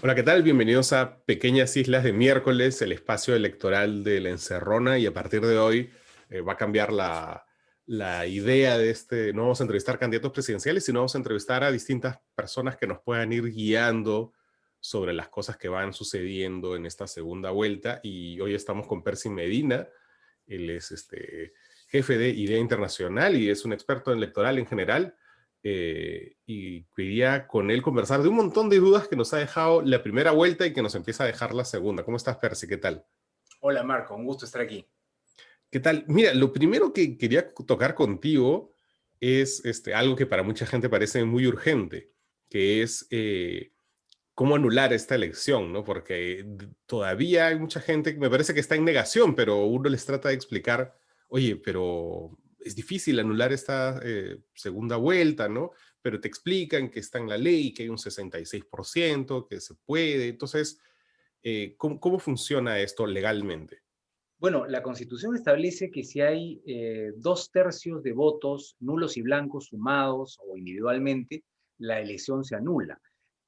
Hola, ¿qué tal? Bienvenidos a Pequeñas Islas de Miércoles, el espacio electoral de La Encerrona. Y a partir de hoy va a cambiar la idea de este. No vamos a entrevistar candidatos presidenciales, sino vamos a entrevistar a distintas personas que nos puedan ir guiando sobre las cosas que van sucediendo en esta segunda vuelta. Y hoy estamos con Percy Medina. Él es jefe de Idea Internacional y es un experto en electoral en general. Y quería con él conversar de un montón de dudas que nos ha dejado la primera vuelta y que nos empieza a dejar la segunda. ¿Cómo estás, Percy? ¿Qué tal? Hola Marco, un gusto estar aquí. ¿Qué tal? Mira, lo primero que quería tocar contigo es algo que para mucha gente parece muy urgente, que es cómo anular esta elección, ¿no? Porque todavía hay mucha gente que me parece que está en negación, pero uno les trata de explicar, oye, pero es difícil anular esta segunda vuelta, ¿no? Pero te explican que está en la ley, que hay un 66%, que se puede. Entonces, ¿cómo funciona esto legalmente? Bueno, la Constitución establece que si hay 2/3 de votos nulos y blancos sumados o individualmente, la elección se anula.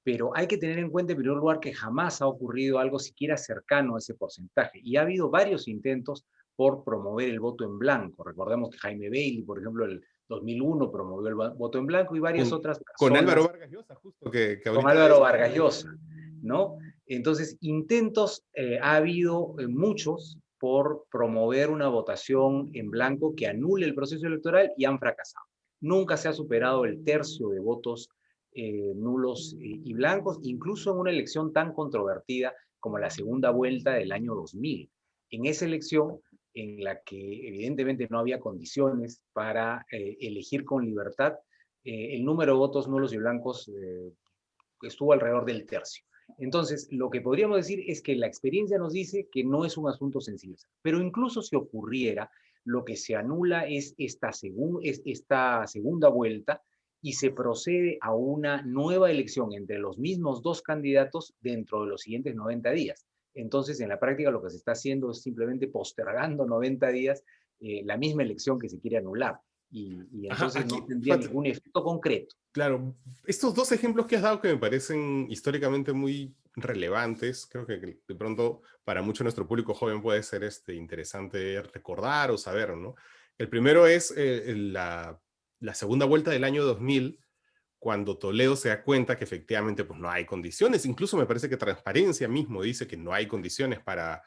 Pero hay que tener en cuenta, en primer lugar, que jamás ha ocurrido algo siquiera cercano a ese porcentaje. Y ha habido varios intentos por promover el voto en blanco. Recordemos que Jaime Bailey, por ejemplo, el 2001 promovió el voto en blanco y varias otras Con Álvaro personas Vargas Llosa, justo que con ahorita Álvaro es. Vargas Llosa, ¿no? Entonces, intentos ha habido muchos por promover una votación en blanco que anule el proceso electoral y han fracasado. Nunca se ha superado el tercio de votos nulos y blancos, incluso en una elección tan controvertida como la segunda vuelta del año 2000. En esa elección, en la que evidentemente no había condiciones para elegir con libertad, el número de votos nulos y blancos estuvo alrededor del tercio. Entonces, lo que podríamos decir es que la experiencia nos dice que no es un asunto sencillo, pero incluso si ocurriera, lo que se anula es esta segunda vuelta y se procede a una nueva elección entre los mismos dos candidatos dentro de los siguientes 90 días. Entonces, en la práctica lo que se está haciendo es simplemente postergando 90 días la misma elección que se quiere anular y Ajá, entonces no aquí, tendría fíjate, ningún efecto concreto. claro, estos dos ejemplos que has dado que me parecen históricamente muy relevantes, creo que de pronto para mucho de nuestro público joven puede ser interesante recordar o saber, ¿no? El primero es la segunda vuelta del año 2000, cuando Toledo se da cuenta que efectivamente pues, no hay condiciones. Incluso me parece que Transparencia mismo dice que no hay condiciones para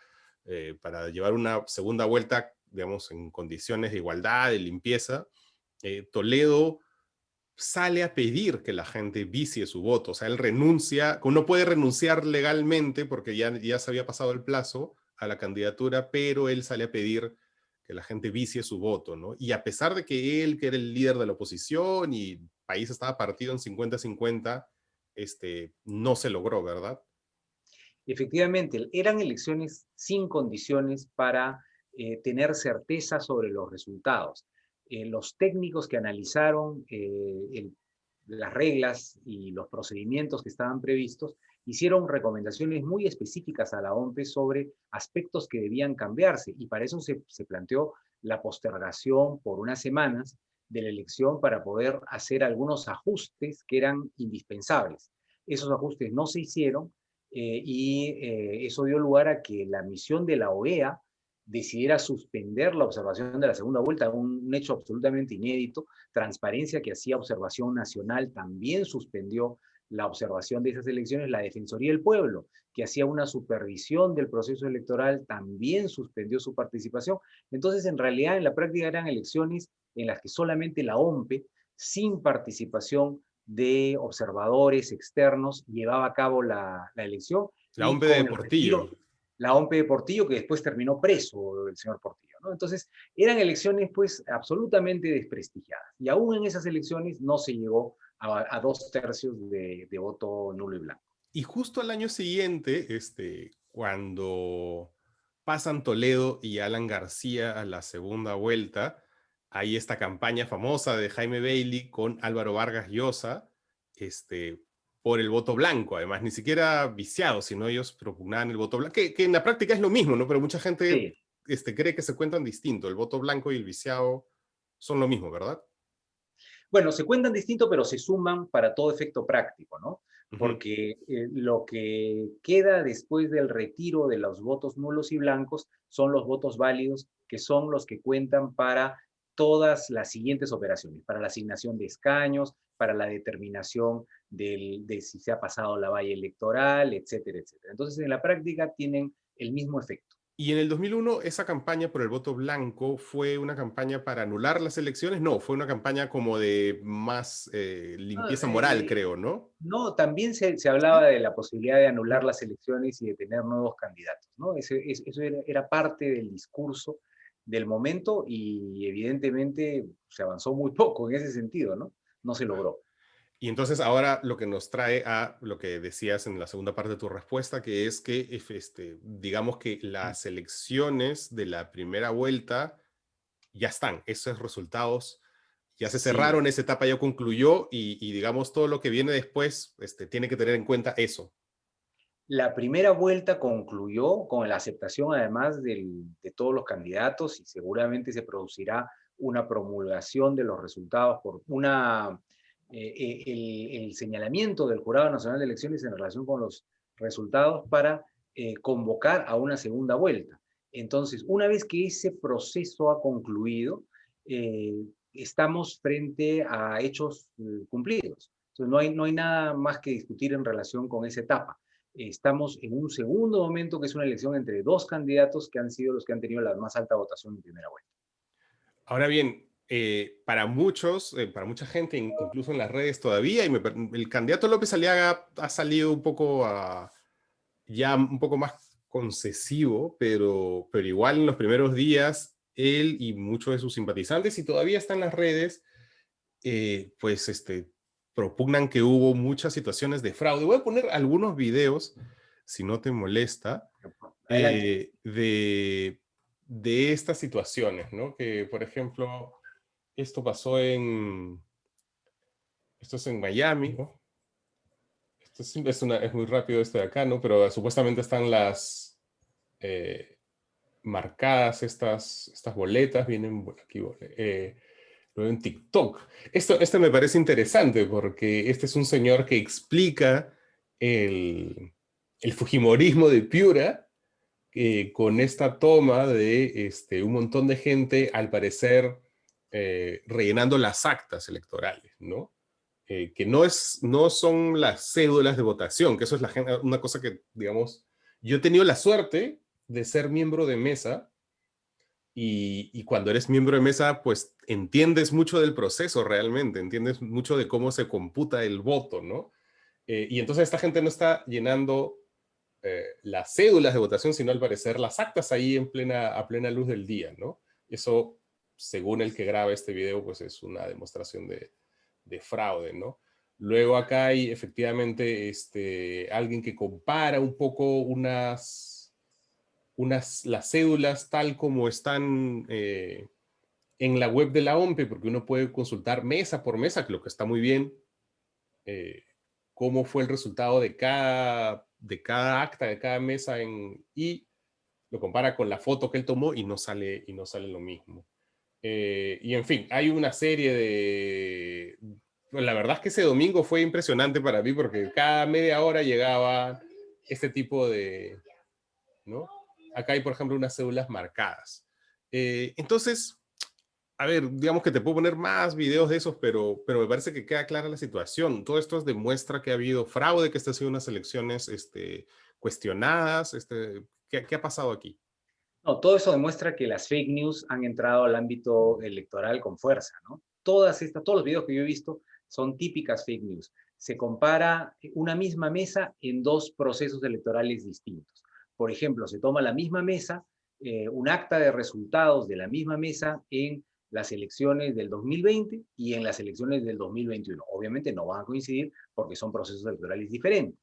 llevar una segunda vuelta, digamos, en condiciones de igualdad, de limpieza. Toledo sale a pedir que la gente vicie su voto. O sea, él renuncia, uno puede renunciar legalmente porque ya se había pasado el plazo a la candidatura, pero él sale a pedir que la gente vicie su voto, ¿no? Y a pesar de que él, que era el líder de la oposición y el país estaba partido en 50-50, no se logró, ¿verdad? Efectivamente, eran elecciones sin condiciones para tener certeza sobre los resultados. Los técnicos que analizaron las reglas y los procedimientos que estaban previstos hicieron recomendaciones muy específicas a la OMPE sobre aspectos que debían cambiarse y para eso se planteó la postergación por unas semanas de la elección para poder hacer algunos ajustes que eran indispensables. Esos ajustes no se hicieron eso dio lugar a que la misión de la OEA decidiera suspender la observación de la segunda vuelta, un hecho absolutamente inédito. Transparencia, que hacía observación nacional, también suspendió la observación de esas elecciones. La Defensoría del Pueblo, que hacía una supervisión del proceso electoral, también suspendió su participación. Entonces, en realidad, en la práctica eran elecciones en las que solamente la OMPE, sin participación de observadores externos, llevaba a cabo la elección La y OMP de con el Portillo. retiro, la OMP de Portillo, que después terminó preso el señor Portillo, ¿no? Entonces, eran elecciones pues absolutamente desprestigiadas. Y aún en esas elecciones no se llegó a 2/3 de voto nulo y blanco. Y justo al año siguiente, cuando pasan Toledo y Alan García a la segunda vuelta, hay esta campaña famosa de Jaime Bailey con Álvaro Vargas Llosa, por el voto blanco, además, ni siquiera viciado, sino ellos propugnaban el voto blanco, que en la práctica es lo mismo, ¿no? Pero mucha gente Sí. cree que se cuentan distinto, el voto blanco y el viciado son lo mismo, ¿verdad? Bueno, se cuentan distinto, pero se suman para todo efecto práctico, ¿no? Ujú. porque lo que queda después del retiro de los votos nulos y blancos son los votos válidos, que son los que cuentan para todas las siguientes operaciones, para la asignación de escaños, para la determinación de si se ha pasado la valla electoral, etcétera, etcétera. Entonces, en la práctica tienen el mismo efecto. Y en el 2001, esa campaña por el voto blanco fue una campaña para anular las elecciones. No, fue una campaña como de más Ah, limpieza moral, creo, ¿no? no, también se hablaba Sí. de la posibilidad de anular Ujú. las elecciones y de tener nuevos candidatos, ¿no? Eso era parte del discurso del momento y evidentemente se avanzó muy poco en ese sentido, ¿no? No se logró. Y entonces ahora lo que nos trae a lo que decías en la segunda parte de tu respuesta, que es que digamos que las elecciones de la primera vuelta ya están, esos resultados ya se Sí, cerraron, esa etapa ya concluyó y digamos todo lo que viene después tiene que tener en cuenta eso. la primera vuelta concluyó con la aceptación además de todos los candidatos y seguramente se producirá una promulgación de los resultados por el señalamiento del Jurado Nacional de Elecciones en relación con los resultados para convocar a una segunda vuelta. Entonces, una vez que ese proceso ha concluido, eh, estamos frente a hechos cumplidos. Entonces, no hay nada más que discutir en relación con esa etapa. Estamos en un segundo momento, que es una elección entre dos candidatos que han sido los que han tenido la más alta votación en primera vuelta. Ahora bien, para muchos, para mucha gente, incluso en las redes todavía, el candidato López Aliaga ha salido un poco ya un poco más concesivo, pero igual en los primeros días, él y muchos de sus simpatizantes, y todavía están en las redes, pues propugnan que hubo muchas situaciones de fraude. Voy a poner algunos videos, si no te molesta, Adelante. de estas situaciones, ¿no? Que, por ejemplo, esto pasó esto es en Miami, ¿no? Esto es muy rápido este de acá, ¿no? Pero supuestamente están eh, marcadas estas boletas, vienen por aquí, luego en TikTok. Esto me parece interesante porque este es un señor que explica el Fujimorismo de Piura con esta toma de un montón de gente, al parecer, rellenando las actas electorales, ¿no? Que no son las cédulas de votación, que eso es una cosa que, digamos, yo he tenido la suerte de ser miembro de mesa y cuando eres miembro de mesa, pues entiendes mucho del proceso realmente, entiendes mucho de cómo se computa el voto, ¿no? Y entonces esta gente no está llenando las cédulas de votación, sino al parecer las actas ahí a plena luz del día, ¿no? Eso, según el que graba este video, pues es una demostración de fraude, ¿no? Luego acá hay efectivamente alguien que compara un poco las cédulas tal como están en la web de la OMPE, porque uno puede consultar mesa por mesa, que lo que está muy bien, eh, cómo fue el resultado de cada acta, de cada mesa, y lo compara con la foto que él tomó y no sale lo mismo. Y en fin, hay una serie bueno, la verdad es que ese domingo fue impresionante para mí porque cada media hora llegaba este tipo ¿no? Acá hay, por ejemplo, unas cédulas marcadas. Entonces, a ver, digamos que te puedo poner más videos de esos, pero me parece que queda clara la situación. Todo esto demuestra que ha habido fraude, que estas han sido unas elecciones cuestionadas. ¿Qué ha pasado aquí? No, todo eso demuestra que las fake news han entrado al ámbito electoral con fuerza, ¿no? Todos los videos que yo he visto son típicas fake news. Se compara una misma mesa en dos procesos electorales distintos. Por ejemplo, se toma la misma mesa, un acta de resultados de la misma mesa en las elecciones del 2020 y en las elecciones del 2021. Obviamente no van a coincidir porque son procesos electorales diferentes.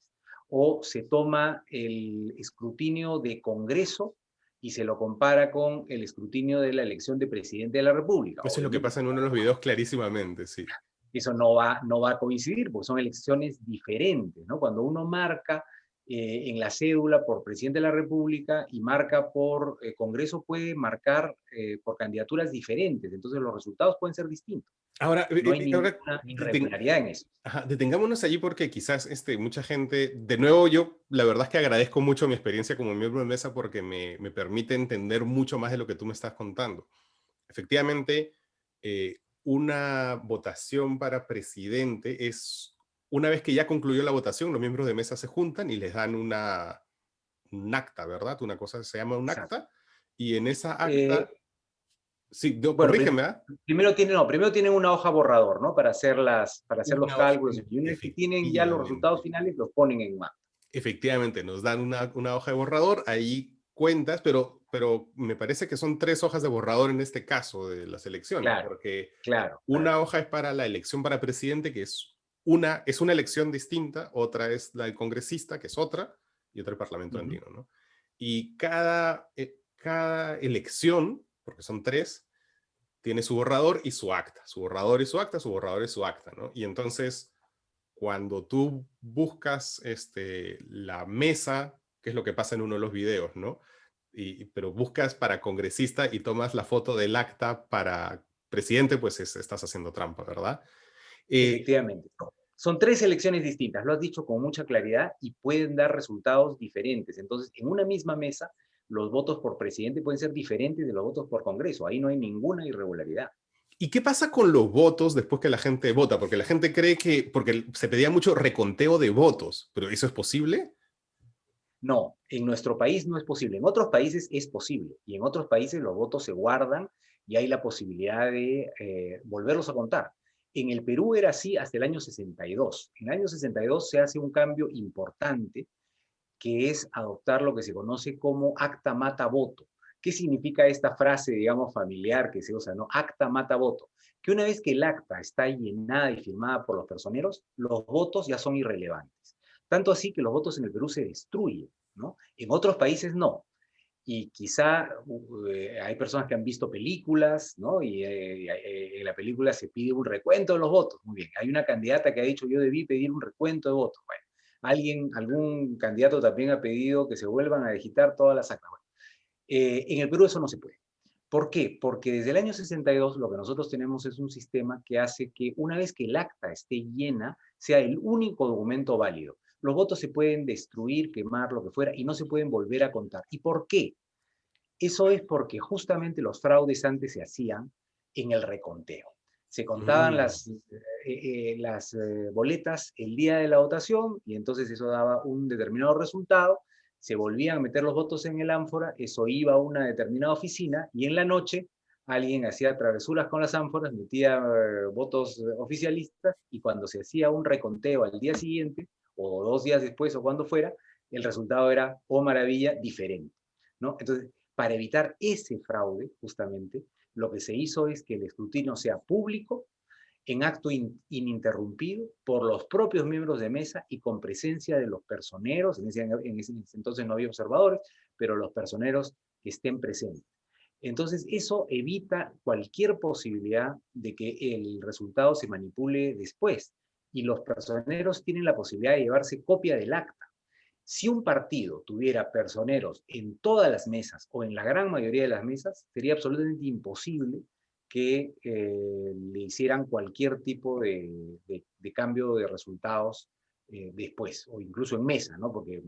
O se toma el escrutinio de Congreso y se lo compara con el escrutinio de la elección de presidente de la República. Eso es lo que Obviamente pasa en uno de los videos clarísimamente, sí. eso no va a coincidir porque son elecciones diferentes, ¿no? Cuando uno marca en la cédula por presidente de la República y marca por Congreso, puede marcar por candidaturas diferentes. Entonces los resultados pueden ser distintos. Ahora, No hay ahora ninguna irregularidad en eso. ajá, detengámonos allí porque quizás mucha gente, de nuevo yo la verdad es que agradezco mucho mi experiencia como miembro de mesa porque me permite entender mucho más de lo que tú me estás contando. Efectivamente, una votación para presidente es, una vez que ya concluyó la votación, los miembros de mesa se juntan y les dan un acta, ¿verdad? Una cosa que se llama un Exacto. acta, y en esa Eh, acta, sí, no, bueno, corrígeme, ¿ah? primero tienen una hoja borrador, ¿no? Para hacer los Una hoja, cálculos. Y una vez que tienen ya los resultados efectivamente. finales, los ponen en mano. Efectivamente, nos dan una hoja de borrador, ahí cuentas, pero me parece que son 3 hojas de borrador en este caso de las elecciones, Claro, porque claro, claro. una hoja es para la elección para presidente, que es una elección distinta, otra es la del congresista, que es otra, y otra el parlamento Ujú. andino, ¿no? Y cada elección, porque son 3, tiene su borrador y su acta, su borrador y su acta, su borrador y su acta, ¿no? Y entonces cuando tú buscas la mesa, que es lo que pasa en uno de los videos, ¿no? Pero buscas para congresista y tomas la foto del acta para presidente, pues estás haciendo trampa, ¿verdad? Eh, Efectivamente. Son 3 elecciones distintas, lo has dicho con mucha claridad y pueden dar resultados diferentes. Entonces, en una misma mesa, los votos por presidente pueden ser diferentes de los votos por Congreso. Ahí no hay ninguna irregularidad. ¿Y qué pasa con los votos después que la gente vota? Porque la gente cree porque se pedía mucho reconteo de votos, pero ¿eso es posible? No, en nuestro país no es posible. En otros países es posible y en otros países los votos se guardan y hay la posibilidad de volverlos a contar. En el Perú era así hasta el año 62. En el año 62 se hace un cambio importante que es adoptar lo que se conoce como acta mata voto. ¿Qué significa esta frase, digamos, familiar que se usa, ¿no? Acta mata voto. Que una vez que el acta está llenada y firmada por los personeros, los votos ya son irrelevantes. Tanto así que los votos en el Perú se destruyen, ¿no? En otros países no. Y quizá hay personas que han visto películas, ¿no? Y en la película se pide un recuento de los votos. Muy bien, hay una candidata que ha dicho yo debí pedir un recuento de votos. Bueno, algún candidato también ha pedido que se vuelvan a digitar todas las actas. Bueno, en el Perú eso no se puede. ¿Por qué? Porque desde el año 62 lo que nosotros tenemos es un sistema que hace que una vez que el acta esté llena, sea el único documento válido. Los votos se pueden destruir, quemar, lo que fuera, y no se pueden volver a contar. ¿Y por qué? Eso es porque justamente los fraudes antes se hacían en el reconteo. Se contaban Mm. las boletas el día de la votación y entonces eso daba un determinado resultado, se volvían a meter los votos en el ánfora, eso iba a una determinada oficina y en la noche alguien hacía travesuras con las ánforas, metía votos oficialistas y cuando se hacía un reconteo al día siguiente o 2 días después o cuando fuera, el resultado era, oh maravilla, diferente, ¿no? Entonces, para evitar ese fraude, justamente, lo que se hizo es que el escrutinio sea público, en acto ininterrumpido, por los propios miembros de mesa y con presencia de los personeros. En ese entonces no había observadores, pero los personeros que estén presentes. Entonces, eso evita cualquier posibilidad de que el resultado se manipule después. Y los personeros tienen la posibilidad de llevarse copia del acta. Si un partido tuviera personeros en todas las mesas o en la gran mayoría de las mesas, sería absolutamente imposible que le hicieran cualquier tipo de cambio de resultados después, o incluso en mesa, ¿no? Porque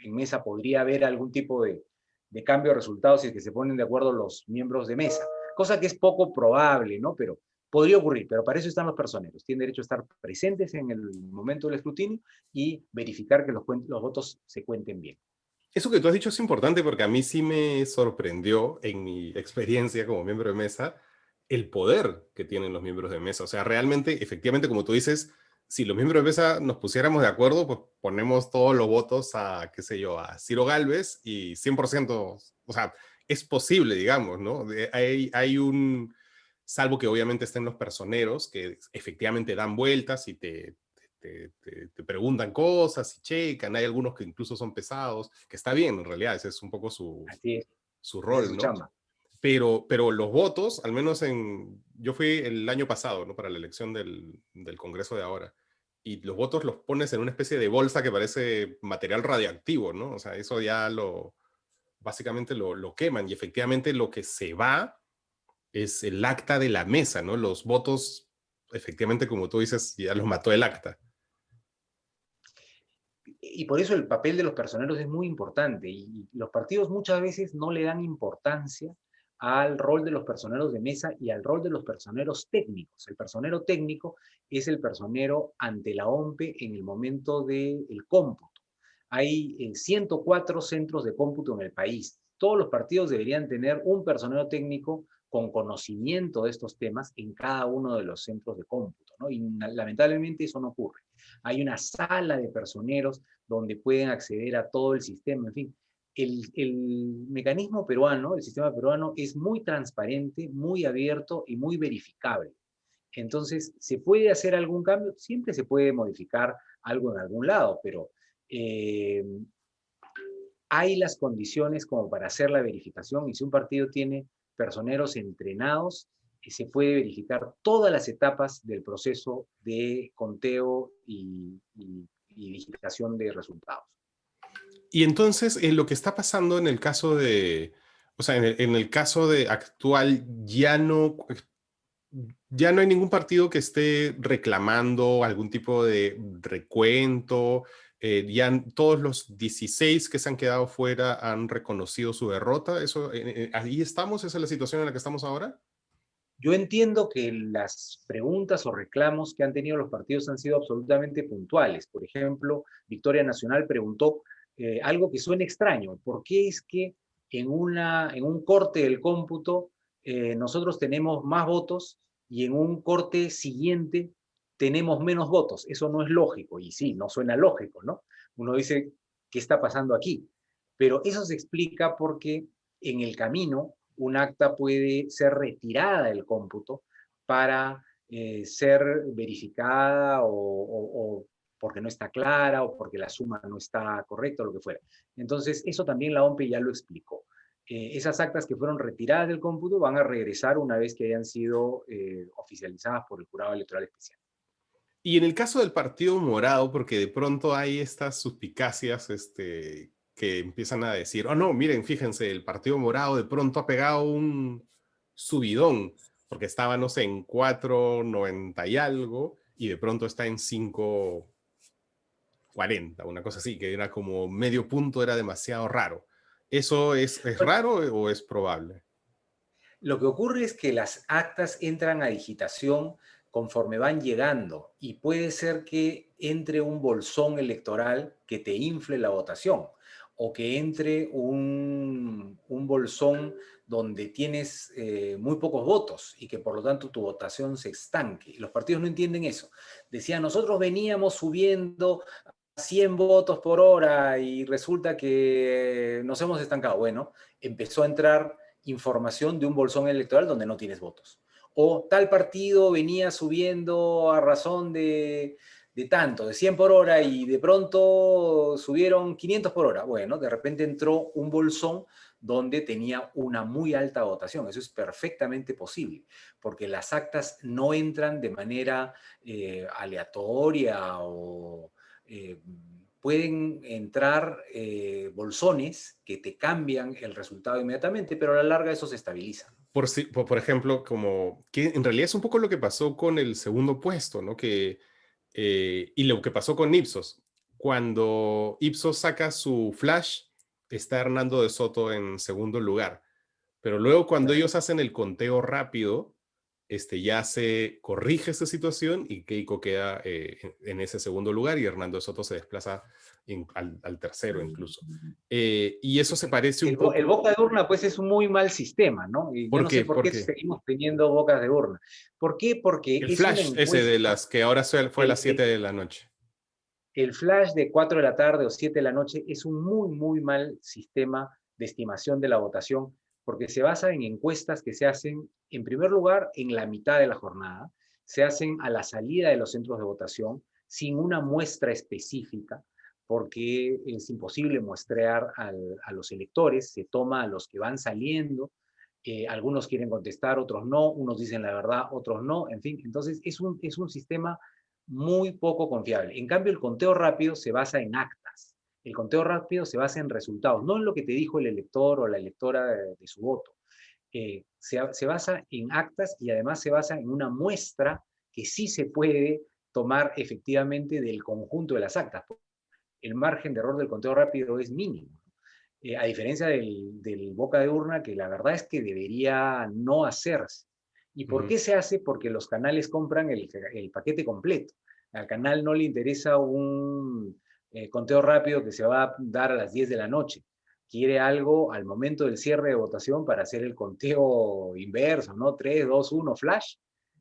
en mesa podría haber algún tipo de cambio de resultados si es que se ponen de acuerdo los miembros de mesa, cosa que es poco probable, ¿no? Pero podría ocurrir, pero para eso están los personeros. Tienen derecho a estar presentes en el momento del escrutinio y verificar que los votos se cuenten bien. Eso que tú has dicho es importante porque a mí sí me sorprendió en mi experiencia como miembro de mesa el poder que tienen los miembros de mesa. O sea, realmente, efectivamente, como tú dices, si los miembros de mesa nos pusiéramos de acuerdo, pues ponemos todos los votos a, qué sé yo, a Ciro Gálvez y 100%, o sea, es posible, digamos, ¿no? Hay salvo que obviamente estén los personeros que efectivamente dan vueltas y te preguntan cosas y checan. Hay algunos que incluso son pesados, que está bien en realidad, ese es un poco Así es, su esa es rol, su ¿no? chamba. Pero los votos, al menos yo fui el año pasado, ¿no? Para la elección del Congreso de ahora. y los votos los pones en una especie de bolsa que parece material radioactivo, ¿no? O sea, eso ya básicamente lo queman, y efectivamente lo que se va es el acta de la mesa, ¿no? Los votos, efectivamente, como tú dices, ya los mató el acta. Y por eso el papel de los personeros es muy importante, y los partidos muchas veces no le dan importancia al rol de los personeros de mesa y al rol de los personeros técnicos. El personero técnico es el personero ante la OMPE en el momento del cómputo. Hay 104 centros de cómputo en el país. Todos los partidos deberían tener un personero técnico con conocimiento de estos temas en cada uno de los centros de cómputo, ¿no? Y lamentablemente eso no ocurre. Hay una sala de personeros donde pueden acceder a todo el sistema, en fin. El mecanismo peruano, el sistema peruano, es muy transparente, muy abierto y muy verificable. Entonces, ¿se puede hacer algún cambio? Siempre se puede modificar algo en algún lado, pero eh, hay las condiciones como para hacer la verificación, y si un partido tiene personeros entrenados, se puede verificar todas las etapas del proceso de conteo y digitación de resultados. Y entonces, lo que está pasando en el caso de, o sea, en el caso de actual, ya no hay ningún partido que esté reclamando algún tipo de recuento. Ya todos los 16 que se han quedado fuera han reconocido su derrota. Eso, ahí estamos, esa es la situación en la que estamos ahora. Yo entiendo que las preguntas o reclamos que han tenido los partidos han sido absolutamente puntuales. Por ejemplo, Victoria Nacional preguntó algo que suena extraño: ¿por qué es que en un corte del cómputo nosotros tenemos más votos y en un corte siguiente tenemos menos votos? Eso no es lógico. Y sí, no suena lógico, ¿no? Uno dice, ¿qué está pasando aquí? Pero eso se explica porque en el camino un acta puede ser retirada del cómputo para ser verificada, o porque no está clara, o porque la suma no está correcta, o lo que fuera. Entonces, eso también la OMPE ya lo explicó. Esas actas que fueron retiradas del cómputo van a regresar una vez que hayan sido oficializadas por el Jurado Electoral Especial. Y en el caso del Partido Morado, porque de pronto hay estas suspicacias, que empiezan a decir, oh no, miren, fíjense, el Partido Morado de pronto ha pegado un subidón, porque estaba, no sé, en 4.90 y algo, y de pronto está en 5.40, una cosa así, que era como medio punto, era demasiado raro. ¿Eso es Bueno, raro o es probable? lo que ocurre es que las actas entran a digitación conforme van llegando, y puede ser que entre un bolsón electoral que te infle la votación, o que entre un bolsón donde tienes muy pocos votos y que por lo tanto tu votación se estanque. Los partidos no entienden eso. Decían, nosotros veníamos subiendo 100 votos por hora y resulta que nos hemos estancado. Bueno, empezó a entrar información de un bolsón electoral donde no tienes votos. O tal partido venía subiendo a razón de tanto, de 100 por hora, y de pronto subieron 500 por hora. Bueno, de repente entró un bolsón donde tenía una muy alta votación. Eso es perfectamente posible, porque las actas no entran de manera aleatoria, o pueden entrar bolsones que te cambian el resultado inmediatamente, pero a la larga eso se estabiliza. Por ejemplo, como que en realidad es un poco lo que pasó con el segundo puesto, ¿no? Y lo que pasó con Ipsos. Cuando Ipsos saca su flash, está Hernando de Soto en segundo lugar. Pero luego cuando Claro. ellos hacen el conteo rápido, ya se corrige esta situación y Keiko queda en ese segundo lugar, y Hernando de Soto se desplaza al tercero incluso. Y eso se parece un El poco. boca de urna, pues, es un muy mal sistema, ¿no? Y yo ¿Por no sé qué? por qué Porque seguimos teniendo bocas de urna. ¿Por qué? Porque el es una flash ese de encuesta. las que ahora fue a las El, 7 el, de la noche. el flash de 4 de la tarde o 7 de la noche es un muy, muy mal sistema de estimación de la votación, porque se basa en encuestas que se hacen, en primer lugar, en la mitad de la jornada, se hacen a la salida de los centros de votación, sin una muestra específica, porque es imposible muestrear a los electores. Se toma a los que van saliendo, algunos quieren contestar, otros no, unos dicen la verdad, otros no, en fin. Entonces es un sistema muy poco confiable. En cambio, el conteo rápido se basa en actas. El conteo rápido se basa en resultados, no en lo que te dijo el elector o la electora de su voto. Se basa en actas y además se basa en una muestra que sí se puede tomar efectivamente del conjunto de las actas. El margen de error del conteo rápido es mínimo. A diferencia del boca de urna, que la verdad es que debería no hacerse. ¿Y por qué se hace? Porque los canales compran el paquete completo. Al canal no le interesa un conteo rápido que se va a dar a las 10 de la noche. Quiere algo al momento del cierre de votación para hacer el conteo inverso, ¿no? 3, 2, 1, flash.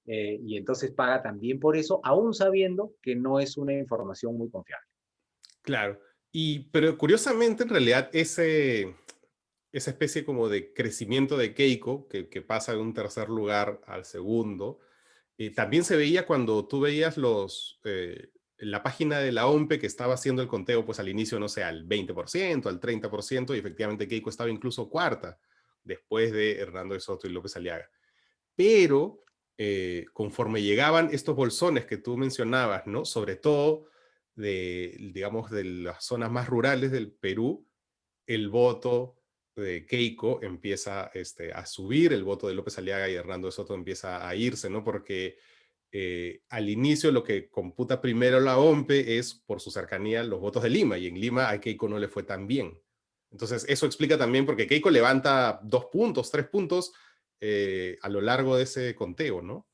Y entonces paga también por eso, aún sabiendo que no es una información muy confiable. Claro. Pero curiosamente, en realidad, esa especie como de crecimiento de Keiko, que pasa de un tercer lugar al segundo, también se veía cuando tú veías la página de la OMPE que estaba haciendo el conteo, pues al inicio, no sé, al 20%, al 30%, y efectivamente Keiko estaba incluso cuarta, después de Hernando de Soto y López Aliaga. Pero conforme llegaban estos bolsones que tú mencionabas, ¿no? Sobre todo digamos, de las zonas más rurales del Perú, el voto de Keiko empieza a subir, el voto de López Aliaga y Hernando de Soto empieza a irse, ¿no? Porque al inicio lo que computa primero la OMPE es por su cercanía los votos de Lima, y en Lima a Keiko no le fue tan bien. Entonces eso explica también porque Keiko levanta 2 puntos, 3 puntos a lo largo de ese conteo, ¿no?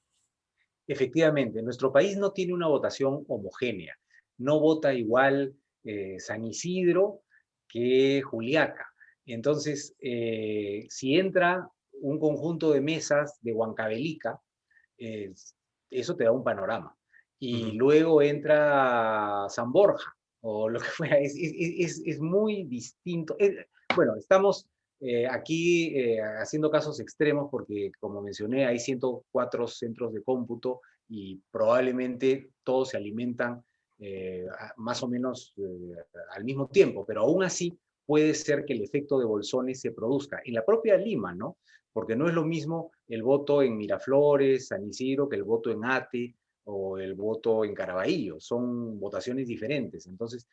Efectivamente, nuestro país no tiene una votación homogénea. No vota igual San Isidro que Juliaca. Entonces, si entra un conjunto de mesas de Huancavelica, eh, eso te da un panorama. Y Ujú. luego entra San Borja, o lo que fuera. Es muy distinto. Bueno, estamos aquí haciendo casos extremos porque, como mencioné, hay 104 centros de cómputo y probablemente todos se alimentan más o menos al mismo tiempo, pero aún así puede ser que el efecto de bolsones se produzca en la propia Lima, ¿no? Porque no es lo mismo el voto en Miraflores, San Isidro, que el voto en Ate o el voto en Caraballo. Son votaciones diferentes. Entonces,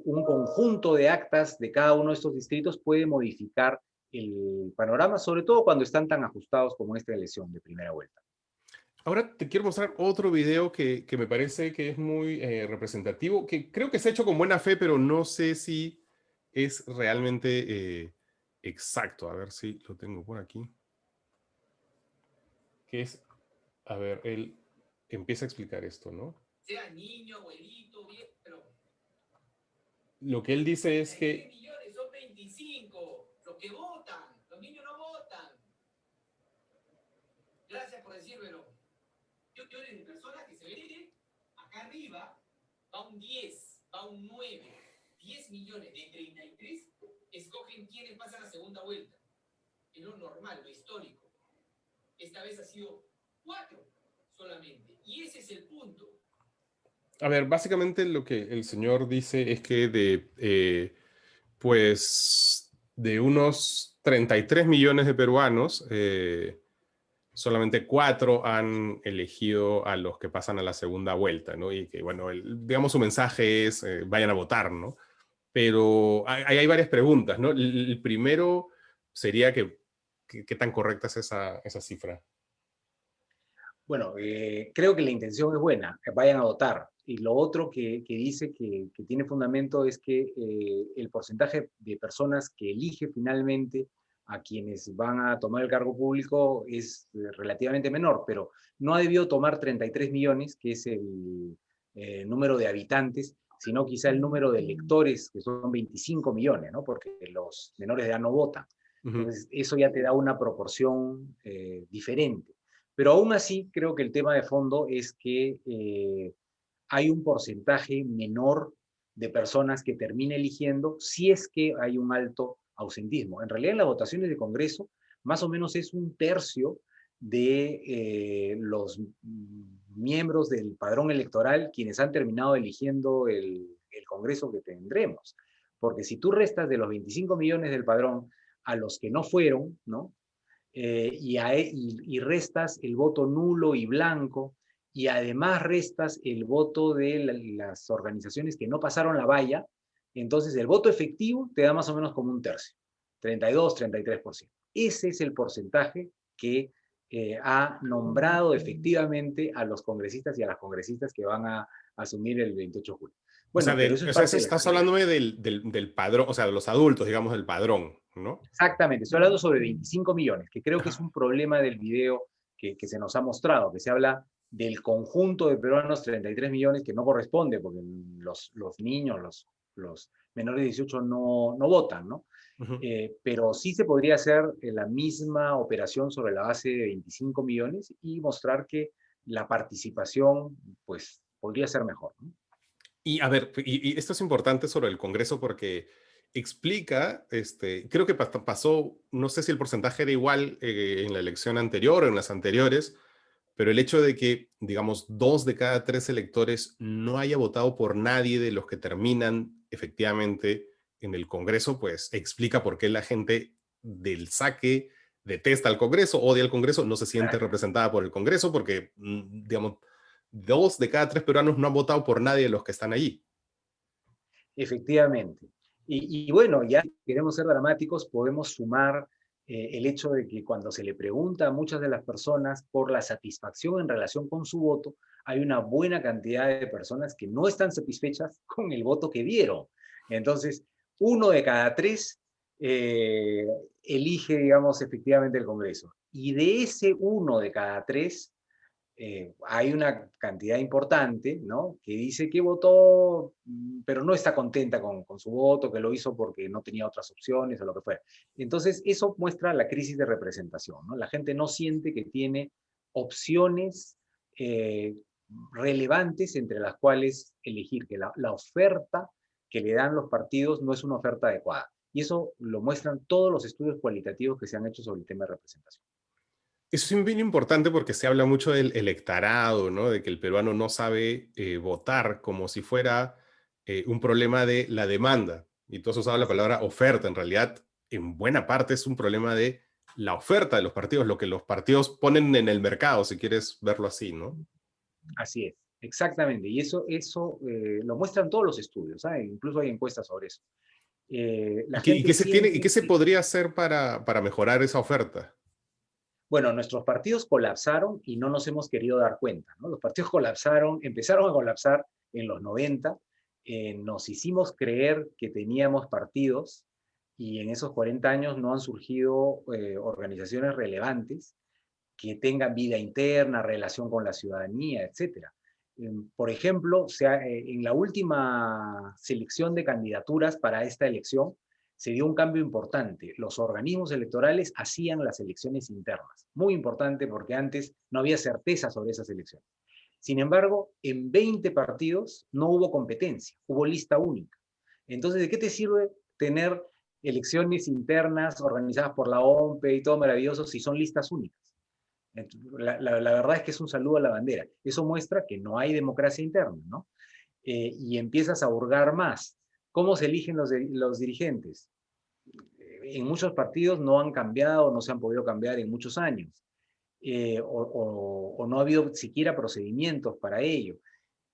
un conjunto de actas de cada uno de estos distritos puede modificar el panorama, sobre todo cuando están tan ajustados como esta elección de primera vuelta. Ahora te quiero mostrar otro video que me parece que es muy representativo, que creo que se ha hecho con buena fe, pero no sé si es realmente exacto. A ver si lo tengo por aquí. Que es, a ver, él empieza a explicar esto, ¿no? Sea niño, abuelito, viejo, pero lo que él dice es que 3 millones son 25 los que votan, los niños no votan. Gracias por decírmelo. Yo de personas que se ven acá arriba, va un 10, va un 9, 10 millones de 33 escogen quiénes pasan la segunda vuelta. Es lo normal, lo histórico. Esta vez ha sido 4 solamente. Y ese es el punto. A ver, básicamente lo que el señor dice es que pues, de unos 33 millones de peruanos, solamente 4 han elegido a los que pasan a la segunda vuelta, ¿no? Y que, bueno, digamos, su mensaje es, vayan a votar, ¿no? Pero hay varias preguntas, ¿no? El primero sería ¿qué tan correcta es esa cifra? Bueno, creo que la intención es buena, que vayan a votar. Y lo otro que dice que tiene fundamento es que el porcentaje de personas que elige finalmente a quienes van a tomar el cargo público es relativamente menor, pero no ha debido tomar 33 millones, que es el número de habitantes, sino quizá el número de electores, que son 25 millones, ¿no? Porque los menores de edad no votan. Ujú. Entonces, eso ya te da una proporción diferente. Pero aún así, creo que el tema de fondo es que hay un porcentaje menor de personas que termina eligiendo si es que hay un alto ausentismo. En realidad, en las votaciones de Congreso, más o menos es un tercio de los miembros del padrón electoral quienes han terminado eligiendo el Congreso que tendremos. Porque si tú restas de los 25 millones del padrón a los que no fueron, ¿no? Y restas el voto nulo y blanco, y además restas el voto de las organizaciones que no pasaron la valla, entonces el voto efectivo te da más o menos como un tercio, 32, 33%. Ese es el porcentaje que ha nombrado efectivamente a los congresistas y a las congresistas que van a asumir el 28 de julio. O sea, Bueno, pero eso es o sea, parte del estás cálculo. hablándome del padrón, o sea, de los adultos, digamos, del padrón, ¿no? Exactamente, estoy hablando sobre 25 millones, que creo que es Ajá. un problema del video que se nos ha mostrado, que se habla del conjunto de peruanos, 33 millones, que no corresponde, porque los niños, los menores de 18 no votan, ¿no? Ujú. Pero sí se podría hacer la misma operación sobre la base de 25 millones y mostrar que la participación, pues, podría ser mejor, ¿no? Y a ver, y esto es importante sobre el Congreso porque explica, creo que pasó, no sé si el porcentaje era igual en la elección anterior o en las anteriores, pero el hecho de que, digamos, 2 de cada 3 electores no haya votado por nadie de los que terminan efectivamente en el Congreso, pues explica por qué la gente del saque detesta al Congreso, odia al Congreso, no se siente representada por el Congreso, porque, digamos, 2 de cada 3 peruanos no han votado por nadie de los que están allí. Efectivamente. Y bueno, ya si queremos ser dramáticos, podemos sumar el hecho de que cuando se le pregunta a muchas de las personas por la satisfacción en relación con su voto, hay una buena cantidad de personas que no están satisfechas con el voto que dieron. Entonces, 1 de cada 3 eh, elige, digamos, efectivamente el Congreso. Y de ese 1 de cada 3, hay una cantidad importante, ¿no? Que dice que votó, pero no está contenta con su voto, que lo hizo porque no tenía otras opciones o lo que fuera. Entonces, eso muestra la crisis de representación, ¿no? La gente no siente que tiene opciones eh, relevantes entre las cuales elegir, que la oferta que le dan los partidos no es una oferta adecuada. Y eso lo muestran todos los estudios cualitativos que se han hecho sobre el tema de representación. Eso es bien importante porque se habla mucho del electorado, ¿no? De que el peruano no sabe votar como si fuera un problema de la demanda. Y tú has usado la Así es. palabra oferta. En realidad, en buena parte es un problema de la oferta de los partidos, lo que los partidos ponen en el mercado, si quieres verlo así, ¿no? Así es, exactamente. Y eso lo muestran todos los estudios, ¿sabes? Incluso hay encuestas sobre eso. La gente Y qué siente se que, podría hacer para mejorar esa oferta? bueno, nuestros partidos colapsaron y no nos hemos querido dar cuenta, ¿no? Los partidos colapsaron, empezaron a colapsar en los 90, nos hicimos creer que teníamos partidos y en esos 40 años no han surgido organizaciones relevantes que tengan vida interna, relación con la ciudadanía, etcétera. Por ejemplo, en la última selección de candidaturas para esta elección se dio un cambio importante. Los organismos electorales hacían las elecciones internas. Muy importante porque antes no había certeza sobre esas elecciones. Sin embargo, en 20 partidos no hubo competencia, hubo lista única. Entonces, ¿de qué te sirve tener elecciones internas organizadas por la OMPE y todo maravilloso si son listas únicas? La verdad es que es un saludo a la bandera. Eso muestra que no hay democracia interna, ¿no? Y empiezas a hurgar más. ¿Cómo se eligen los dirigentes? En muchos partidos no han cambiado, no se han podido cambiar en muchos años, o no ha habido siquiera procedimientos para ello.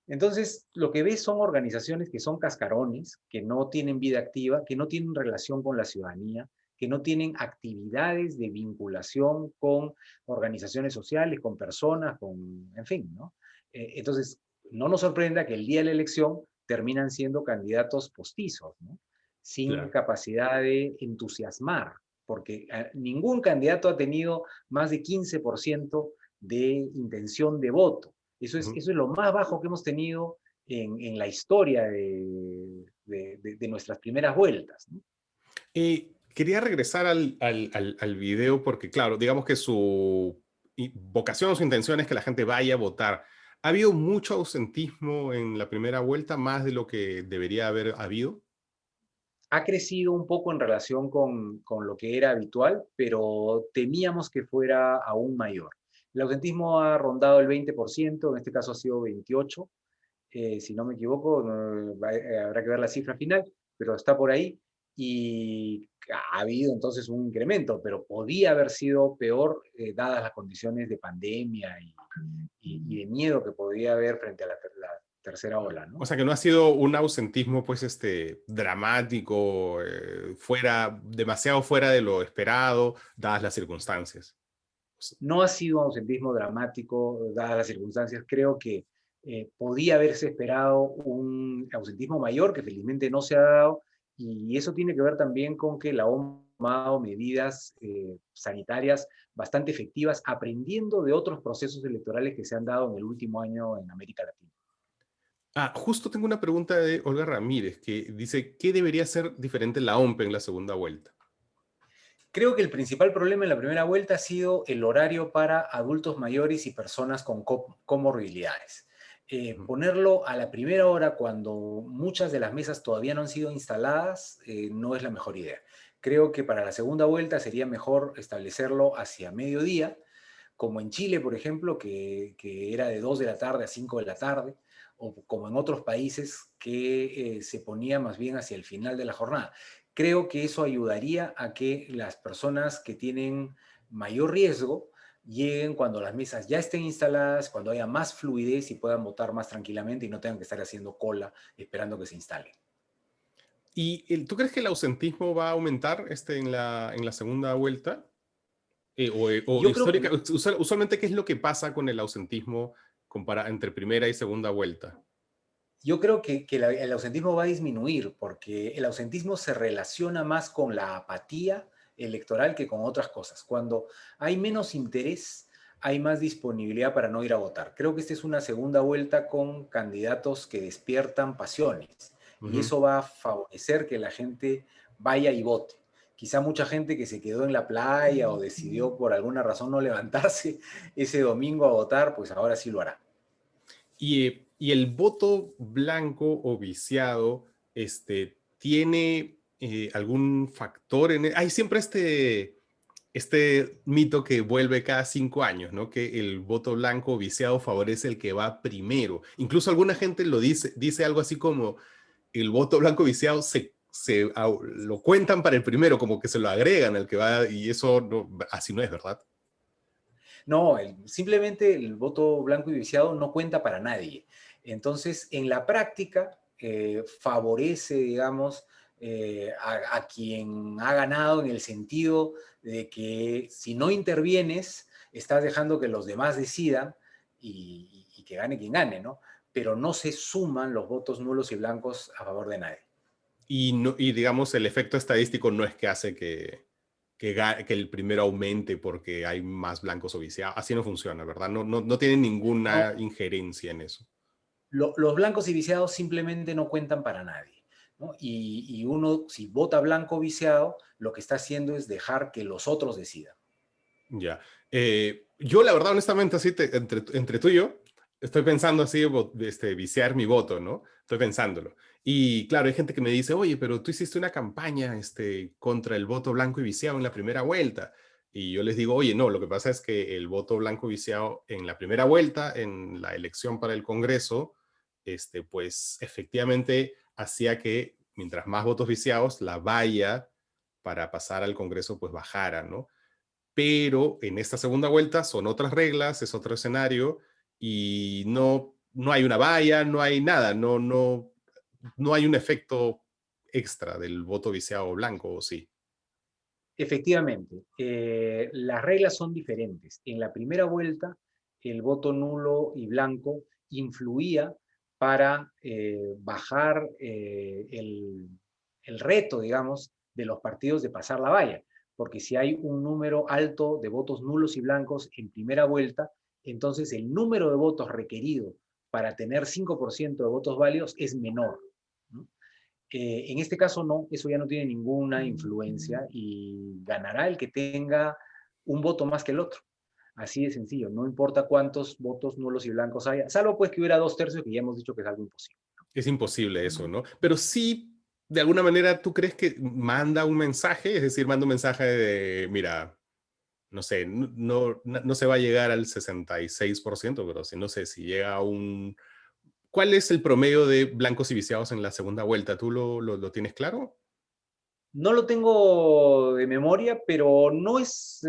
Entonces, lo que ves son organizaciones que son cascarones, que no tienen vida activa, que no tienen relación con la ciudadanía, que no tienen actividades de vinculación con organizaciones sociales, con personas, en fin, ¿no? Entonces, no nos sorprenda que el día de la elección terminan siendo candidatos postizos, ¿no? Sin Claro. capacidad de entusiasmar, porque ningún candidato ha tenido más de 15% de intención de voto. Ujú. Eso es lo más bajo que hemos tenido en la historia de nuestras primeras vueltas, ¿no? Quería regresar al video porque, claro, digamos que su vocación o su intención es que la gente vaya a votar. ¿Ha habido mucho ausentismo en la primera vuelta, más de lo que debería haber habido? Ha crecido un poco en relación con lo que era habitual, pero temíamos que fuera aún mayor. El ausentismo ha rondado el 20%, en este caso ha sido 28%, si no me equivoco, habrá que ver la cifra final, pero está por ahí. y ha habido entonces un incremento, pero podía haber sido peor dadas las condiciones de pandemia y de miedo que podía haber frente a la tercera ola, O ¿no? sea que no ha sido un ausentismo pues dramático, demasiado fuera de lo esperado, dadas las circunstancias. No ha sido un ausentismo dramático, dadas las circunstancias. Creo que podía haberse esperado un ausentismo mayor, que felizmente no se ha dado, y eso tiene que ver también con que la OMS ha tomado medidas sanitarias bastante efectivas, aprendiendo de otros procesos electorales que se han dado en el último año en América Latina. Justo tengo una pregunta de Olga Ramírez que dice, ¿qué debería ser diferente la OMP en la segunda vuelta? Creo que el principal problema en la primera vuelta ha sido el horario para adultos mayores y personas con comorbilidades. Ujú. Ponerlo a la primera hora cuando muchas de las mesas todavía no han sido instaladas no es la mejor idea. Creo que para la segunda vuelta sería mejor establecerlo hacia mediodía, como en Chile, por ejemplo, que era de 2 de la tarde a 5 de la tarde, o como en otros países que se ponía más bien hacia el final de la jornada. Creo que eso ayudaría a que las personas que tienen mayor riesgo lleguen cuando las mesas ya estén instaladas, cuando haya más fluidez y puedan votar más tranquilamente y no tengan que estar haciendo cola esperando que se instale. ¿Y tú crees que el ausentismo va a aumentar en la segunda vuelta? O Yo creo que usualmente, ¿qué es lo que pasa con el ausentismo entre primera y segunda vuelta? el ausentismo va a disminuir porque el ausentismo se relaciona más con la apatía electoral que con otras cosas. Cuando hay menos interés, hay más disponibilidad para no ir a votar. Creo que esta es una segunda vuelta con candidatos que despiertan pasiones y Ujú. eso va a favorecer que la gente vaya y vote. Quizá mucha gente que se quedó en la playa o decidió por alguna razón no levantarse ese domingo a votar, pues ahora sí lo hará. Y el voto blanco o viciado, ¿tiene algún factor Hay siempre este mito que vuelve cada 5 años, ¿no? Que el voto blanco o viciado favorece el que va primero. Incluso alguna gente dice algo así como el voto blanco viciado lo cuentan para el primero, como que se lo agregan al que va, y eso así no es, ¿verdad? No, simplemente el voto blanco y viciado no cuenta para nadie. Entonces, en la práctica, favorece, digamos, a quien ha ganado en el sentido de que si no intervienes, estás dejando que los demás decidan y que gane quien gane, ¿no? Pero no se suman los votos nulos y blancos a favor de nadie. Y digamos, el efecto estadístico no es que hace que el primero aumente porque hay más blancos o viciados. Así no funciona, ¿verdad? No tiene No, ninguna injerencia en eso. los blancos y viciados simplemente no cuentan para nadie, ¿no? Y uno, si vota blanco viciado, lo que está haciendo es dejar que los otros decidan. Ya. Yo, la verdad, honestamente, así entre tú y yo, estoy pensando así, viciar mi voto, ¿no? Estoy pensándolo. Y claro, hay gente que me dice, oye, pero tú hiciste una campaña contra el voto blanco y viciado en la primera vuelta. Y yo les digo, oye, no, lo que pasa es que el voto blanco viciado en la primera vuelta, en la elección para el Congreso, pues efectivamente hacía que mientras más votos viciados, la valla para pasar al Congreso pues bajara, ¿no? Pero en esta segunda vuelta son otras reglas, es otro escenario y no hay una valla, no hay nada, no hay un efecto extra del voto viciado blanco, ¿o sí? Efectivamente, las reglas son diferentes. En la primera vuelta, el voto nulo y blanco influía para bajar el reto, digamos, de los partidos de pasar la valla. Porque si hay un número alto de votos nulos y blancos en primera vuelta, entonces el número de votos requerido para tener 5% de votos válidos es menor, ¿no? En este caso no, eso ya no tiene ninguna influencia y ganará el que tenga un voto más que el otro. Así de sencillo, no importa cuántos votos nulos y blancos haya, salvo pues que hubiera 2/3, que ya hemos dicho que es algo imposible. Es imposible eso, ¿no? Pero sí, de alguna manera, ¿tú crees que manda un mensaje? Es decir, manda un mensaje de, mira, no sé, no se va a llegar al 66%, pero si no sé, si llega a un... ¿Cuál es el promedio de blancos y viciados en la segunda vuelta? ¿Tú lo tienes claro? No lo tengo de memoria, pero no es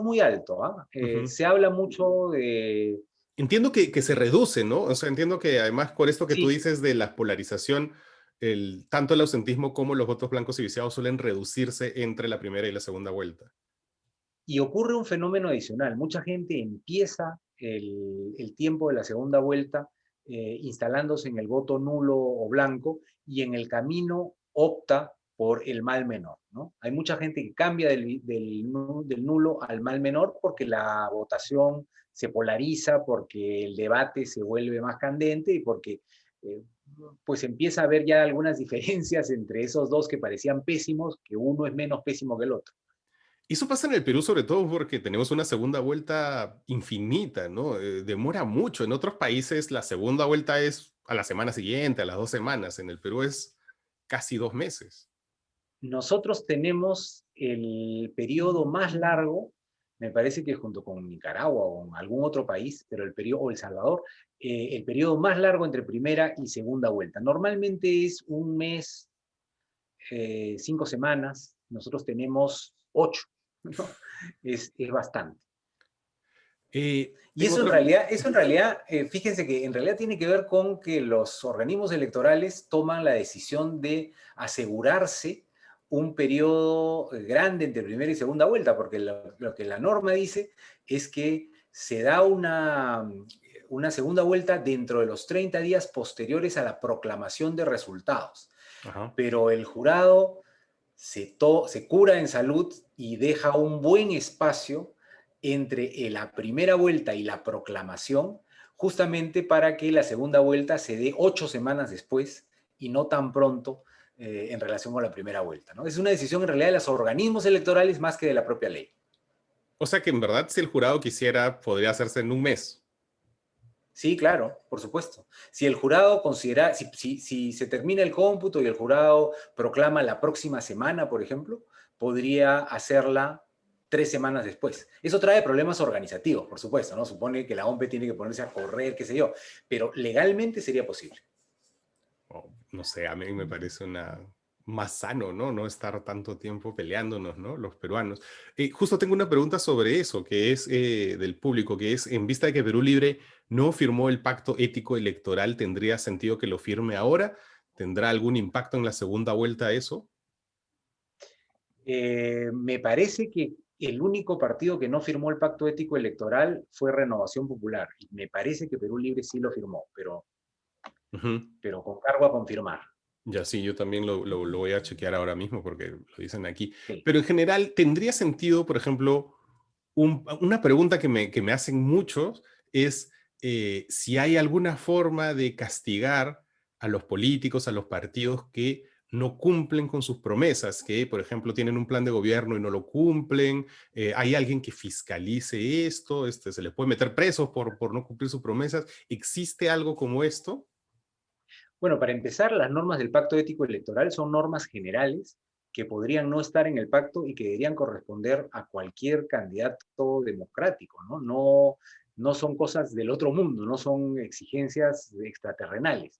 muy alto, ¿ah? Ujú. Se habla mucho de... Entiendo que se reduce, ¿no? O sea, entiendo que además por esto que tú Sí, dices de la polarización, tanto el ausentismo como los votos blancos y viciados suelen reducirse entre la primera y la segunda vuelta. y ocurre un fenómeno adicional. Mucha gente empieza el tiempo de la segunda vuelta instalándose en el voto nulo o blanco y en el camino opta por el mal menor, ¿no? Hay mucha gente que cambia del nulo al mal menor porque la votación se polariza, porque el debate se vuelve más candente y porque eh, pues empieza a haber ya algunas diferencias entre esos dos que parecían pésimos, que uno es menos pésimo que el otro. Y eso pasa en el Perú sobre todo porque tenemos una segunda vuelta infinita, ¿no? Demora mucho. En otros países la segunda vuelta es a la semana siguiente, a las 2 semanas. En el Perú es casi 2 meses. Nosotros tenemos el periodo más largo, me parece que junto con Nicaragua o con algún otro país, pero el periodo, o El Salvador, el periodo más largo entre primera y segunda vuelta. Normalmente es un mes, 5 semanas, nosotros tenemos 8, ¿no? Es bastante. Y Tengo otra... eso en realidad, fíjense que en realidad tiene que ver con que los organismos electorales toman la decisión de asegurarse un periodo grande entre primera y segunda vuelta, porque lo que la norma dice es que se da una segunda vuelta dentro de los 30 días posteriores a la proclamación de resultados. Ajá. Pero el jurado se cura en salud y deja un buen espacio entre la primera vuelta y la proclamación, justamente para que la segunda vuelta se dé 8 semanas después y no tan pronto en relación con la primera vuelta, ¿no? Es una decisión en realidad de los organismos electorales más que de la propia ley. O sea que en verdad si el jurado quisiera, podría hacerse en un mes. Sí, claro, por supuesto. Si el jurado considera, si se termina el cómputo y el jurado proclama la próxima semana, por ejemplo, podría hacerla 3 semanas después. Eso trae problemas organizativos, por supuesto, ¿no? Supone que la OMP tiene que ponerse a correr, qué sé yo, pero legalmente sería posible. O, no sé, a mí me parece más sano, ¿no? No estar tanto tiempo peleándonos, ¿no? Los peruanos. Justo tengo una pregunta sobre eso, que es del público, que es, en vista de que Perú Libre no firmó el pacto ético electoral, ¿tendría sentido que lo firme ahora? ¿Tendrá algún impacto en la segunda vuelta eso? Me parece que el único partido que no firmó el pacto ético electoral fue Renovación Popular. Y me parece que Perú Libre sí lo firmó, Ujú. pero con cargo a confirmar. Ya sí, yo también lo voy a chequear ahora mismo porque lo dicen aquí. Sí. Pero en general, ¿tendría sentido, por ejemplo, una pregunta que me hacen muchos es si hay alguna forma de castigar a los políticos, a los partidos que no cumplen con sus promesas, que, por ejemplo, tienen un plan de gobierno y no lo cumplen? ¿Hay alguien que fiscalice esto? ¿Se les puede meter presos por no cumplir sus promesas? ¿Existe algo como esto? Bueno, para empezar, las normas del pacto ético electoral son normas generales que podrían no estar en el pacto y que deberían corresponder a cualquier candidato democrático, ¿no? No son cosas del otro mundo, no son exigencias extraterrenales.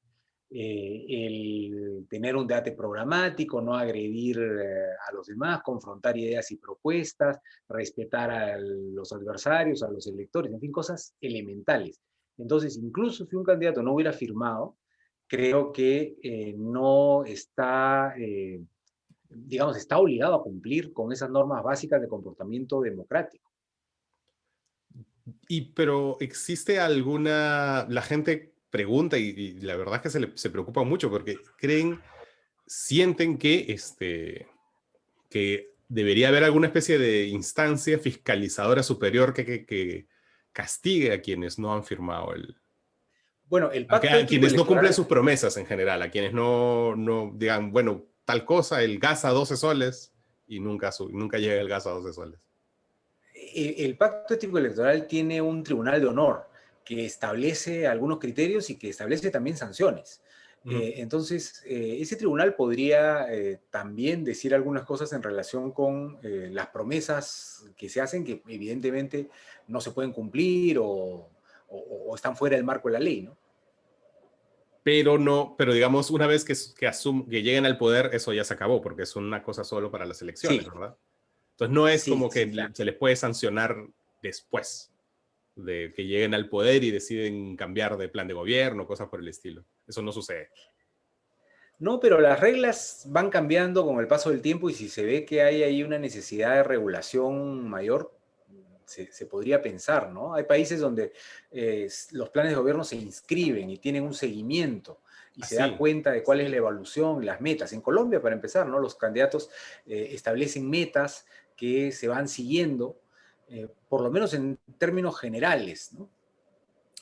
El tener un debate programático, no agredir a los demás, confrontar ideas y propuestas, respetar a los adversarios, a los electores, en fin, cosas elementales. Entonces, incluso si un candidato no hubiera firmado, creo que no está, digamos, está obligado a cumplir con esas normas básicas de comportamiento democrático. Pero existe alguna, la gente pregunta y la verdad es que se preocupa mucho porque sienten que debería haber alguna especie de instancia fiscalizadora superior que castigue a quienes no han firmado Bueno, el pacto a ético quienes no cumplen electoral, sus promesas en general, a quienes no digan, bueno, tal cosa, el gas a 12 soles y nunca llega el gas a 12 soles. el pacto ético electoral tiene un tribunal de honor que establece algunos criterios y que establece también sanciones. Ujú. Entonces, ese tribunal podría también decir algunas cosas en relación con las promesas que se hacen, que evidentemente no se pueden cumplir o están fuera del marco de la ley, ¿no? pero no, pero digamos, una vez que lleguen al poder, eso ya se acabó, porque es una cosa solo para las elecciones, Sí, ¿verdad? Entonces no es sí, como sí, que claro. se les puede sancionar después de que lleguen al poder y deciden cambiar de plan de gobierno, cosas por el estilo. Eso no sucede. No, pero las reglas van cambiando con el paso del tiempo y si se ve que hay ahí una necesidad de regulación mayor, se podría pensar, ¿no? Hay países donde los planes de gobierno se inscriben y tienen un seguimiento y se da Así. cuenta de cuál es la evaluación y las metas. En Colombia, para empezar, ¿no? Los candidatos establecen metas que se van siguiendo, por lo menos en términos generales, ¿no?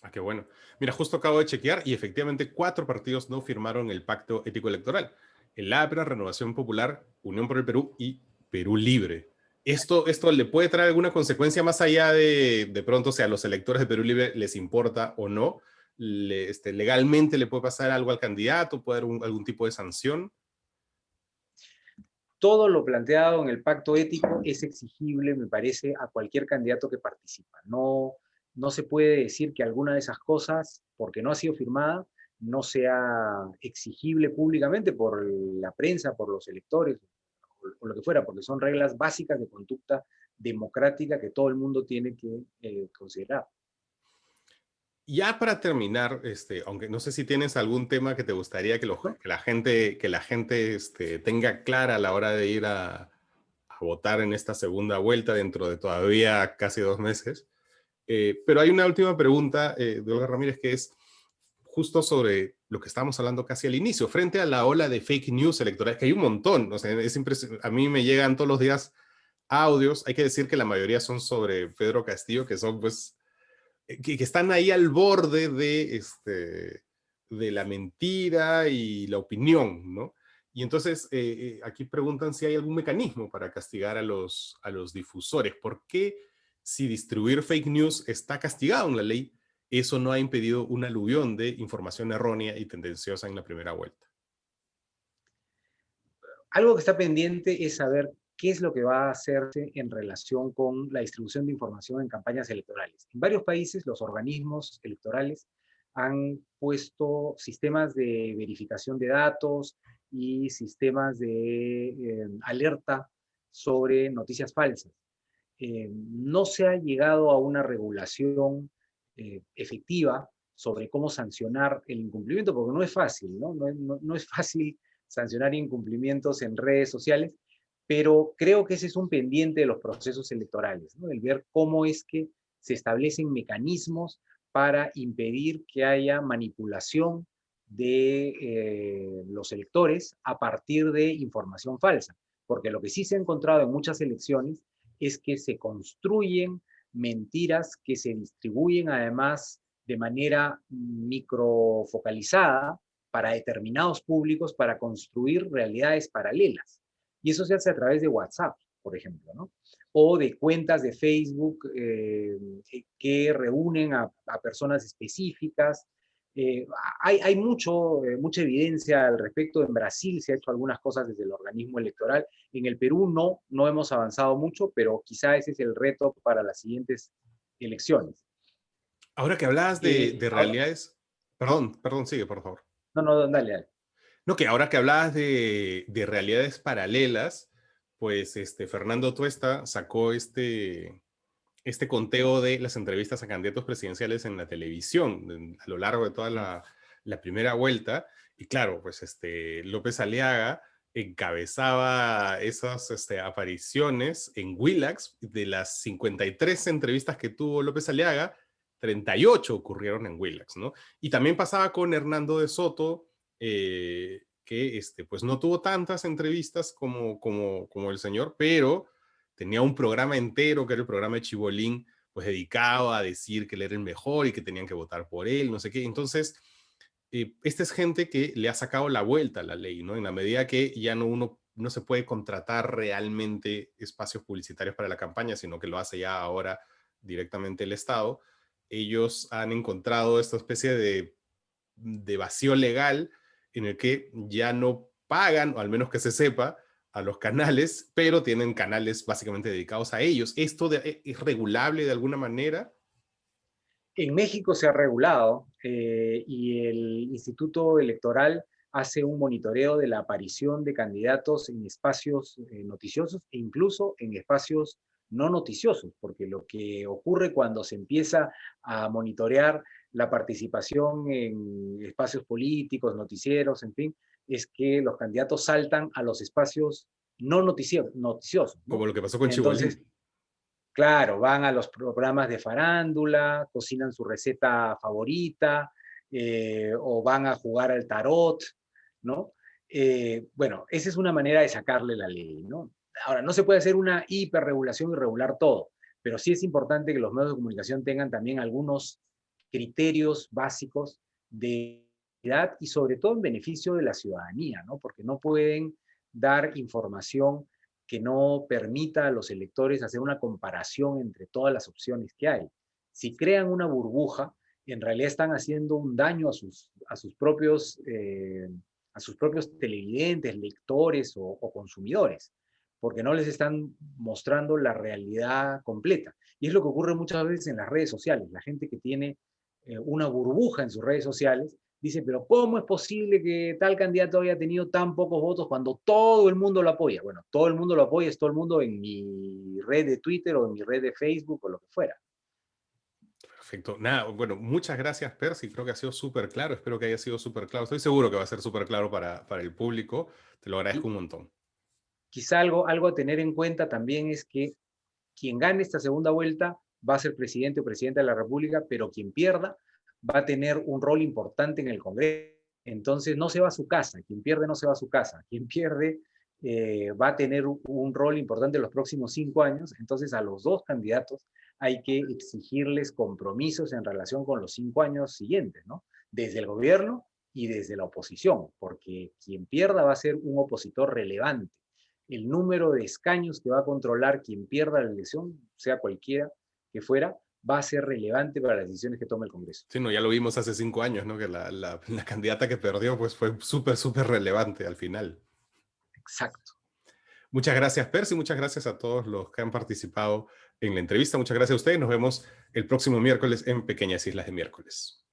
Ah, qué bueno. Mira, justo acabo de chequear y efectivamente 4 partidos no firmaron el pacto ético electoral. El APRA, Renovación Popular, Unión por el Perú y Perú Libre. ¿Esto le puede traer alguna consecuencia más allá de pronto, si a los electores de Perú Libre les importa o no? ¿Legalmente le puede pasar algo al candidato? ¿Puede haber algún tipo de sanción? Todo lo planteado en el pacto ético es exigible, me parece, a cualquier candidato que participa. No, no se puede decir que alguna de esas cosas, porque no ha sido firmada, no sea exigible públicamente por la prensa, por los electores, o lo que fuera, porque son reglas básicas de conducta democrática que todo el mundo tiene que considerar. Ya para terminar, aunque no sé si tienes algún tema que te gustaría ¿No? que la gente tenga clara a la hora de ir a votar en esta segunda vuelta dentro de todavía casi 2 meses. Pero hay una última pregunta de Olga Ramírez que es justo sobre lo que estábamos hablando casi al inicio, frente a la ola de fake news electorales, que hay un montón, o sea, a mí me llegan todos los días audios, hay que decir que la mayoría son sobre Pedro Castillo, que son pues que están ahí al borde de la mentira y la opinión, ¿no? Y entonces aquí preguntan si hay algún mecanismo para castigar a los difusores. ¿Por qué si distribuir fake news está castigado en la ley, eso no ha impedido un aluvión de información errónea y tendenciosa en la primera vuelta? Algo que está pendiente es saber qué es lo que va a hacerse en relación con la distribución de información en campañas electorales. En varios países los organismos electorales han puesto sistemas de verificación de datos y sistemas de alerta sobre noticias falsas. No se ha llegado a una regulación efectiva sobre cómo sancionar el incumplimiento, porque no es fácil, ¿no? No es fácil sancionar incumplimientos en redes sociales, pero creo que ese es un pendiente de los procesos electorales, ¿no? El ver cómo es que se establecen mecanismos para impedir que haya manipulación de los electores a partir de información falsa. Porque lo que sí se ha encontrado en muchas elecciones es que se construyen mentiras que se distribuyen además de manera microfocalizada para determinados públicos para construir realidades paralelas. Y eso se hace a través de WhatsApp, por ejemplo, ¿no? O de cuentas de Facebook que reúnen a personas específicas. Hay mucha evidencia al respecto. En Brasil se ha hecho algunas cosas desde el organismo electoral. En el Perú no hemos avanzado mucho, pero quizá ese es el reto para las siguientes elecciones. Ahora que hablabas de Ahora, realidades, perdón, sigue, por favor. no, dale, dale. No, que ahora que hablabas de realidades paralelas, pues Fernando Tuesta sacó este conteo de las entrevistas a candidatos presidenciales en la televisión a lo largo de toda la primera vuelta. Y claro, pues López Aliaga encabezaba esas apariciones en Willax. De las 53 entrevistas que tuvo López Aliaga, 38 ocurrieron en Willax, ¿no? Y también pasaba con Hernando de Soto, que pues no tuvo tantas entrevistas como el señor, pero tenía un programa entero, que era el programa de Chibolín, pues dedicado a decir que él era el mejor y que tenían que votar por él, no sé qué. Entonces, esta es gente que le ha sacado la vuelta a la ley, ¿no? En la medida que ya uno no se puede contratar realmente espacios publicitarios para la campaña, sino que lo hace ya ahora directamente el Estado, ellos han encontrado esta especie de vacío legal en el que ya no pagan, o al menos que se sepa, a los canales, pero tienen canales básicamente dedicados a ellos. ¿Esto es regulable de alguna manera? En México se ha regulado y el Instituto Electoral hace un monitoreo de la aparición de candidatos en espacios noticiosos e incluso en espacios no noticiosos, porque lo que ocurre cuando se empieza a monitorear la participación en espacios políticos, noticieros, en fin, es que los candidatos saltan a los espacios no noticiosos, Como ¿no? lo que pasó con Entonces, Chibolín. claro, van a los programas de farándula, cocinan su receta favorita, o van a jugar al tarot, ¿no? Bueno, esa es una manera de sacarle la ley, ¿no? Ahora, no se puede hacer una hiperregulación y regular todo, pero sí es importante que los medios de comunicación tengan también algunos criterios básicos de edad y sobre todo en beneficio de la ciudadanía, ¿no? Porque no pueden dar información que no permita a los electores hacer una comparación entre todas las opciones que hay. Si crean una burbuja, en realidad están haciendo un daño a sus propios televidentes, lectores o consumidores, porque no les están mostrando la realidad completa. Y es lo que ocurre muchas veces en las redes sociales. La gente que tiene una burbuja en sus redes sociales dice, pero ¿cómo es posible que tal candidato haya tenido tan pocos votos cuando todo el mundo lo apoya? Bueno, todo el mundo lo apoya, es todo el mundo en mi red de Twitter o en mi red de Facebook o lo que fuera. Perfecto. Nada, bueno, muchas gracias, Percy. Creo que ha sido súper claro. Espero que haya sido súper claro. Estoy seguro que va a ser súper claro para el público. Te lo agradezco Y un montón. quizá algo a tener en cuenta también es que quien gane esta segunda vuelta va a ser presidente o presidenta de la República, pero quien pierda va a tener un rol importante en el Congreso. Entonces no se va a su casa, quien pierde no se va a su casa, quien pierde va a tener un rol importante en los próximos 5 años. Entonces a los dos candidatos hay que exigirles compromisos en relación con los 5 años siguientes, ¿no? Desde el gobierno y desde la oposición, porque quien pierda va a ser un opositor relevante. El número de escaños que va a controlar quien pierda la elección, sea cualquiera que fuera, va a ser relevante para las decisiones que tome el Congreso. Sí, no, ya lo vimos hace 5 años, ¿no? Que la candidata que perdió pues fue súper, súper relevante al final. Exacto. Muchas gracias, Percy. Muchas gracias a todos los que han participado en la entrevista. Muchas gracias a ustedes. Nos vemos el próximo miércoles en Pequeñas Islas de Miércoles.